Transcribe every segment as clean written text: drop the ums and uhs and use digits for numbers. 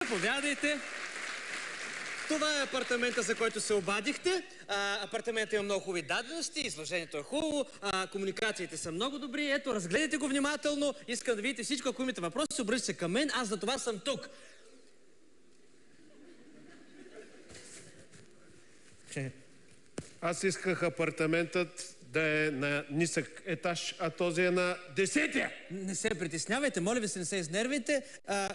Заповядайте. Това е апартамента, за който се обадихте. Апартаментът има много хубави дадености, изложението е хубаво, комуникациите са много добри. Ето, разгледайте го внимателно. Искам да видите всичко. Ако имате въпроси, обръщайте се към мен. Аз за това съм тук. Аз исках апартаментът да е на нисък етаж, а този е на 10-тия. Не се притеснявайте, моля ви се, не се изнервите.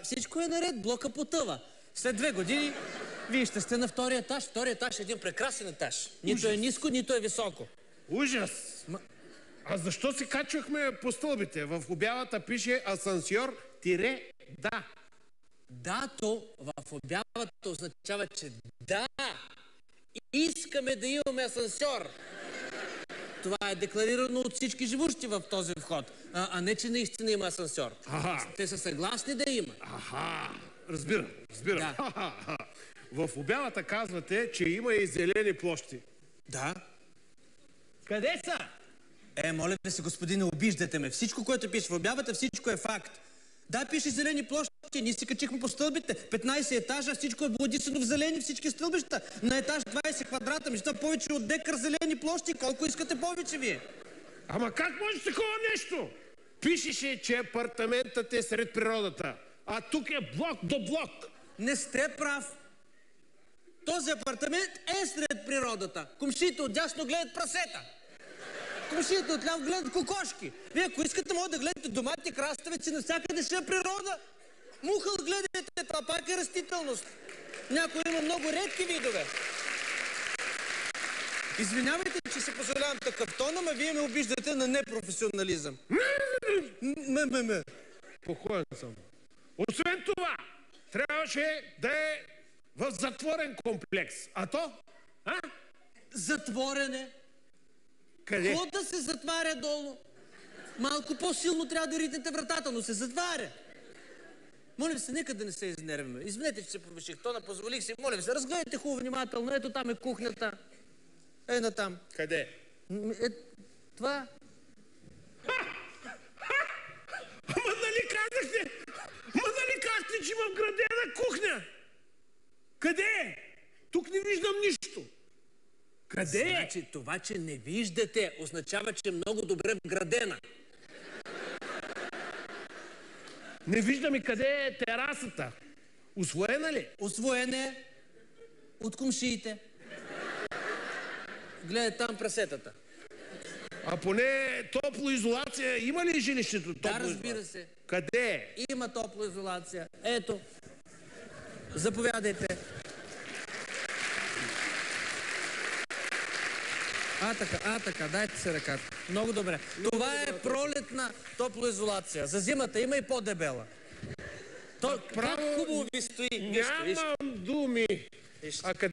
Всичко е наред, блока потъва. След 2 години вие ще сте на втория етаж. Втория етаж е един прекрасен етаж. Нито е ниско, нито е високо. Ужас! А защо се качвахме по стълбите? В обявата пише асансьор-да. Дато в обявата означава, че да, искаме да имаме асансьор. Това е декларирано от всички живущи в този вход, а не, че наистина има асансьор. Те са съгласни да има. Разбирам. Да. В обявата казвате, че има и зелени площи. Да. Къде са? Моля ви се, господине, обиждате ме. Всичко, което пише в обявата, всичко е факт. Да, пише зелени площи. Ние си качихме по стълбите. 15 етажа, всичко е бладисано в зелени, всички стълбища. На етаж 20 квадрата, между повече от декар зелени площи. Колко искате повече вие? Ама как може такова нещо? Пишеше, че апартаментът е сред природата. А тук е блок до блок. Не сте прав. Този апартамент е сред природата. Комшиите отдясно гледат прасета. Комшиите отляво гледат кокошки. Вие, ако искате, може да гледате домати, краставици, навсякъде ще е природа. Мухъл гледайте, това пак е растителност. Някой има много редки видове. Извинявайте, че се позволявам такъв тон, ама вие ме обиждате на непрофесионализъм. Спокоен съм. Освен това, трябваше да е в затворен комплекс. А то? Затворене. Къде? Хода се затваря долу. Малко по-силно трябва да ритнете вратата, но се затваря. Моля ви се, нека да не се изнервяме. Извинете, че се повиших тона, позволих си. Моля ви се, разгледайте хубаво внимателно. Ето там е кухнята. Натам. Къде? Това. Ама нали казахте, че имам градена кухня? Къде? Тук не виждам нищо. Къде? Значи това, че не виждате, означава, че е много добре вградена. Не виждам и къде е терасата. Усвоена ли? Усвоена е от комшиите. Гледай там прасетата. А поне топлоизолация има ли жилището? Да, разбира се. Къде? Има топлоизолация. Ето. Заповядайте. Така, дайте се ръката. Много добре. Това е пролетна топлоизолация. За зимата има и по-дебела. Как хубаво ви стои. Нямам думи. А къде